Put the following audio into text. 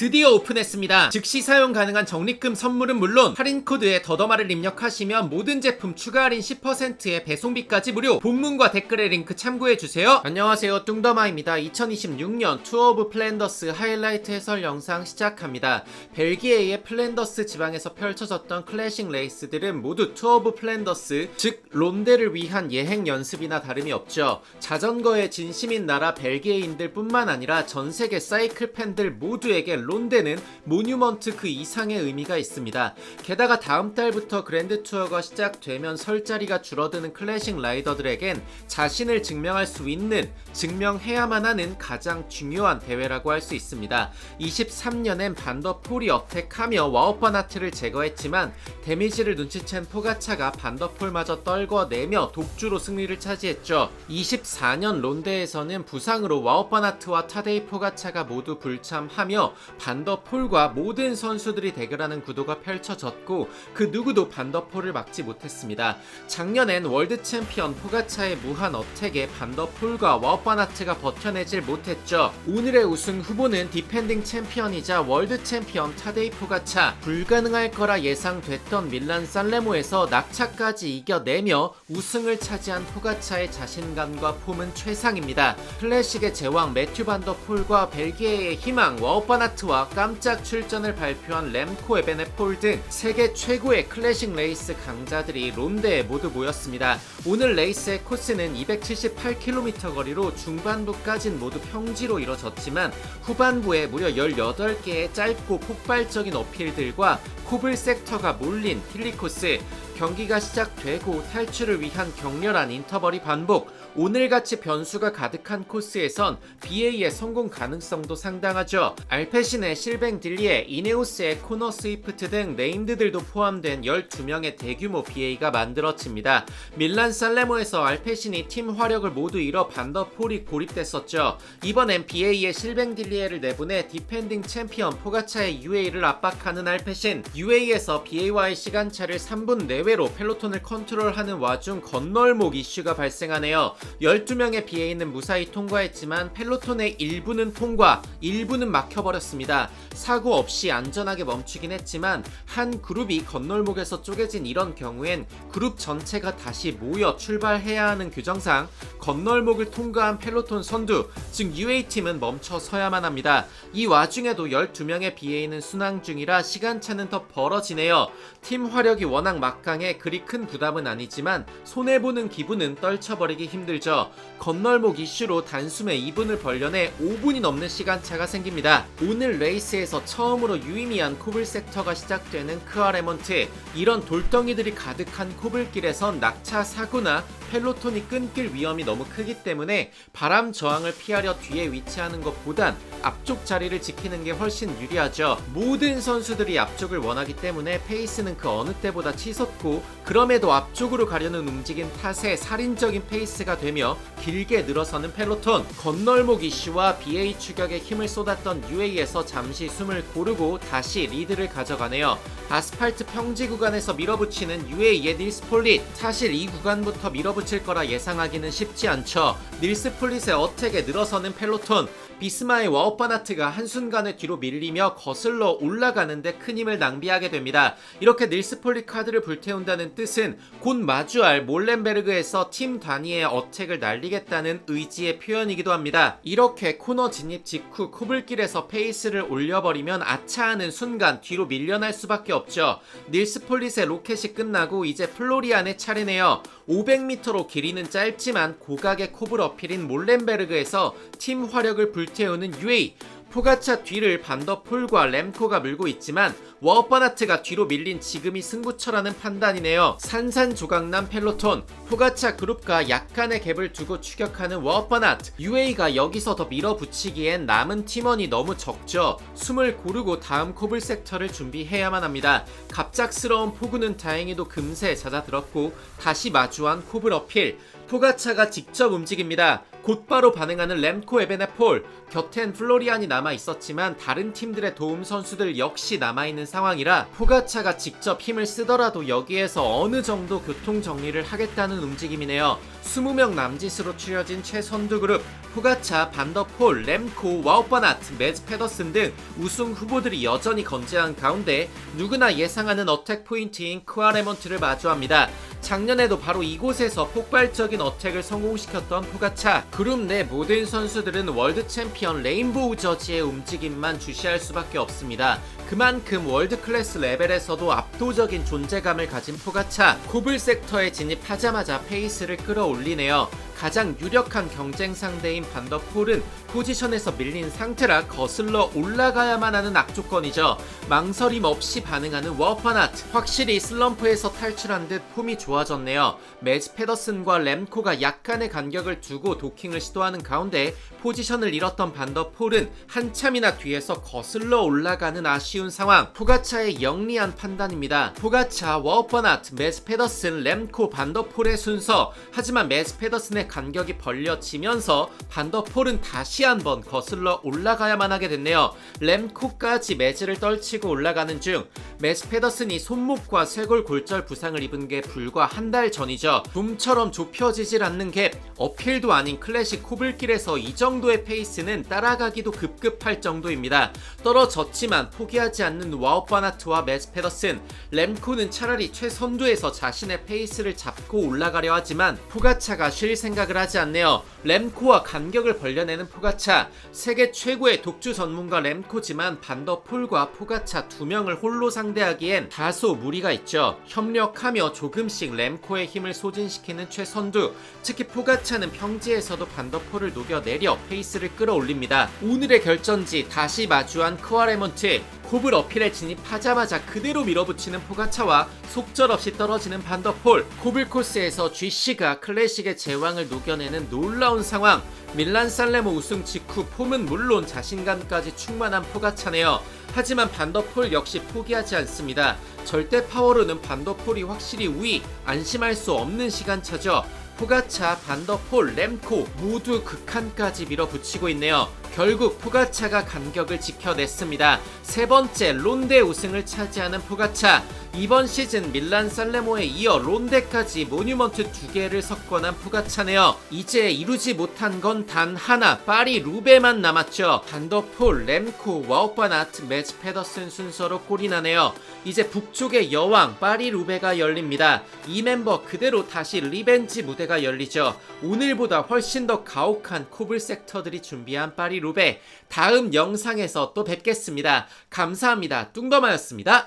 드디어 오픈했습니다. 즉시 사용 가능한 적립금 선물은 물론 할인 코드에 더더마를 입력하시면 모든 제품 추가 할인 10%에 배송비까지 무료. 본문과 댓글의 링크 참고해주세요. 안녕하세요, 뚱더마입니다. 2026년 투어 오브 플랜더스 하이라이트 해설 영상 시작합니다. 벨기에의 플랜더스 지방에서 펼쳐졌던 클래식 레이스들은 모두 투어 오브 플랜더스, 즉 론데를 위한 예행 연습이나 다름이 없죠. 자전거의 진심인 나라 벨기에인들 뿐만 아니라 전세계 사이클 팬들 모두에게 론데는 모뉴먼트 그 이상의 의미가 있습니다. 게다가 다음 달부터 그랜드 투어가 시작되면 설 자리가 줄어드는 클래식 라이더들에겐 자신을 증명할 수 있는, 증명해야만 하는 가장 중요한 대회라고 할 수 있습니다. 23년엔 반더폴이 어택하며 와우파나트를 제거했지만 데미지를 눈치챈 포가차가 반더폴마저 떨궈내며 독주로 승리를 차지했죠. 24년 론데에서는 부상으로 와우파나트와 타데이 포가차가 모두 불참하며 반더폴과 모든 선수들이 대결하는 구도가 펼쳐졌고 그 누구도 반더폴을 막지 못했습니다. 작년엔 월드 챔피언 포가차의 무한 어택에 반더폴과 와우파나트가 버텨내질 못했죠. 오늘의 우승 후보는 디펜딩 챔피언이자 월드 챔피언 타데이 포가차. 불가능할 거라 예상됐던 밀란 산레모에서 낙차까지 이겨내며 우승을 차지한 포가차의 자신감과 폼은 최상입니다. 클래식의 제왕 매튜 반더폴과 벨기에의 희망 와우파나트와 깜짝 출전을 발표한 렘코 에베네폴 등 세계 최고의 클래식 레이스 강자들이 론데에 모두 모였습니다. 오늘 레이스의 코스는 278km 거리로 중반부까진 모두 평지로 이뤄졌지만 후반부에 무려 18개의 짧고 폭발적인 어필들과 코블 섹터가 몰린 힐리 코스, 경기가 시작되고 탈출을 위한 격렬한 인터벌이 반복. 오늘같이 변수가 가득한 코스에선 BA의 성공 가능성도 상당하죠. 알페신의 실뱅 딜리에, 이네오스의 코너 스위프트 등 네임드들도 포함된 12명의 대규모 BA가 만들어집니다. 밀란 산레모에서 알페신이 팀 화력을 모두 잃어 반더폴이 고립됐었죠. 이번엔 BA의 실뱅 딜리에를 내보내 디펜딩 챔피언 포가차의 UAE를 압박하는 알페신. UAE에서 BA와의 시간차를 3분 내외로 펠로톤을 컨트롤하는 와중 건널목 이슈가 발생하네요. 12명의 BA는 무사히 통과했지만 펠로톤의 일부는 통과, 일부는 막혀버렸습니다. 사고 없이 안전하게 멈추긴 했지만 한 그룹이 건널목에서 쪼개진 이런 경우엔 그룹 전체가 다시 모여 출발해야 하는 규정상 건널목을 통과한 펠로톤 선두, 즉 UA팀은 멈춰서야만 합니다. 이 와중에도 12명의 BA는 순항 중이라 시간차는 더 벌어지네요. 팀 화력이 워낙 막강해 그리 큰 부담은 아니지만 손해보는 기분은 떨쳐버리기 힘들죠. 건널목 이슈로 단숨에 2분을 벌려내 5분이 넘는 시간차가 생깁니다. 오늘 레이스에서 처음으로 유의미한 코블 섹터가 시작되는 크아레몬트. 이런 돌덩이들이 가득한 코블길에선 낙차 사고나 펠로톤이 끊길 위험이 너무 크기 때문에 바람 저항을 피하려 뒤에 위치하는 것보단 앞쪽 자리를 지키는 게 훨씬 유리하죠. 모든 선수들이 앞쪽을 원하기 때문에 페이스는 그 어느 때보다 치솟고 그럼에도 앞쪽으로 가려는 움직임 탓에 살인적인 페이스가 되며 길게 늘어서는 펠로톤. 건널목 이슈와 BA 추격에 힘을 쏟았던 UAE에서 잠시 숨을 고르고 다시 리드를 가져가네요. 아스팔트 평지 구간에서 밀어붙이는 UAE의 닐스 폴릿. 사실 이 구간부터 밀어붙일 거라 예상하기는 쉽지 않죠. 닐스 폴릿의 어택에 늘어서는 펠로톤. 비스마의 와우파나트가 한순간에 뒤로 밀리며 거슬러 올라가는데 큰 힘을 낭비하게 됩니다. 이렇게 닐스 폴릿 카드를 불태운다는 뜻은 곧 마주할 몰렌베르그에서 팀 단위의 어택을 날리겠다는 의지의 표현이기도 합니다. 이렇게 코너 진입 직후 코블길에서 페이스를 올려버리면 아차하는 순간 뒤로 밀려날 수밖에 없죠. 닐스 폴릿의 로켓이 끝나고 이제 플로리안의 차례네요. 500m로 길이는 짧지만 고각의 코블 어필인 몰렌베르그에서 팀 화력을 불태우는 UAE. 포가차 뒤를 반더폴과 렘코가 물고 있지만 와우파나트가 뒤로 밀린 지금이 승부처라는 판단이네요. 산산조각난 펠로톤. 포가차 그룹과 약간의 갭을 두고 추격하는 와우파나트. UAE가 여기서 더 밀어붙이기엔 남은 팀원이 너무 적죠. 숨을 고르고 다음 코블 섹터를 준비해야만 합니다. 갑작스러운 폭우는 다행히도 금세 잦아들었고 다시 마주한 코블 어필. 포가차가 직접 움직입니다. 곧바로 반응하는 램코 에베네폴, 곁엔 플로리안이 남아 있었지만 다른 팀들의 도움 선수들 역시 남아있는 상황이라 포가차가 직접 힘을 쓰더라도 여기에서 어느 정도 교통 정리를 하겠다는 움직임이네요. 20명 남짓으로 추려진 최선두 그룹, 포가차, 반더폴, 램코, 와우바나트, 매즈 페더슨 등 우승 후보들이 여전히 건재한 가운데 누구나 예상하는 어택 포인트인 크와레몬트를 마주합니다. 작년에도 바로 이곳에서 폭발적인 어택을 성공시켰던 포가차. 그룹 내 모든 선수들은 월드 챔피언 레인보우 저지의 움직임만 주시할 수밖에 없습니다. 그만큼 월드 클래스 레벨에서도 압도적인 존재감을 가진 포가차. 코블 섹터에 진입하자마자 페이스를 끌어올리네요. 가장 유력한 경쟁 상대인 반더폴은 포지션에서 밀린 상태라 거슬러 올라가야만 하는 악조건이죠. 망설임 없이 반응하는 워퍼나트. 확실히 슬럼프에서 탈출한 듯 폼이 좋아졌네요. 매즈 페더슨과 램코가 약간의 간격을 두고 도킹을 시도하는 가운데 포지션을 잃었던 반더폴은 한참이나 뒤에서 거슬러 올라가는 아쉬운 상황. 포가차의 영리한 판단입니다. 포가차, 워퍼나트, 매즈 페더슨, 램코, 반더폴의 순서. 하지만 매즈 페더슨의 간격이 벌려지면서 반더폴은 다시 한번 거슬러 올라가야만 하게 됐네요. 램코까지 매즈를 떨치고 올라가는 중 매즈 페더슨이 손목과 쇄골 골절 부상을 입은 게 불과 한 달 전이죠. 좀처럼 좁혀지질 않는 갭, 어필도 아닌 클래식 코블길에서 이 정도의 페이스는 따라가기도 급급할 정도입니다. 떨어졌지만 포기하지 않는 와우바나트와 매즈 페더슨. 램코는 차라리 최선두에서 자신의 페이스를 잡고 올라가려 하지만 포가차가 쉴 생각을 하지 않네요. 램코와 간격을 벌려내는 포가차. 세계 최고의 독주 전문가 램코지만 반더폴과 포가차 두 명을 홀로 상대하기엔 다소 무리가 있죠. 협력하며 조금씩 램코의 힘을 소진시키는 최선두. 특히 포가차는 평지에서도 반더폴을 녹여내려 페이스를 끌어올립니다. 오늘의 결전지 다시 마주한 크와레몬트. 코블 어필에 진입하자마자 그대로 밀어붙이는 포가차와 속절없이 떨어지는 반더폴. 코블 코스에서 GC가 클래식의 제왕을 녹여내는 놀라운 상황. 밀란 산레모 우승 직후 폼은 물론 자신감까지 충만한 포가차네요. 하지만 반더폴 역시 포기하지 않습니다. 절대 파워로는 반더폴이 확실히 우위. 안심할 수 없는 시간차죠. 포가차, 반더폴, 램코 모두 극한까지 밀어붙이고 있네요. 결국 포가차가 간격을 지켜냈습니다. 세 번째 론데 우승을 차지하는 포가차. 이번 시즌 밀란 산레모에 이어 론데까지 모뉴먼트 2개를 석권한 포가차네요. 이제 이루지 못한 건 단 하나, 파리 루베만 남았죠. 반더폴, 램코, 와우바나트, 매즈 페더슨 순서로 꼴이 나네요. 이제 북쪽의 여왕 파리 루베가 열립니다. 이 멤버 그대로 다시 리벤지 무대가 열리죠. 오늘보다 훨씬 더 가혹한 코블 섹터들이 준비한 파리 루베. 다음 영상에서 또 뵙겠습니다. 감사합니다. 뚱더마였습니다.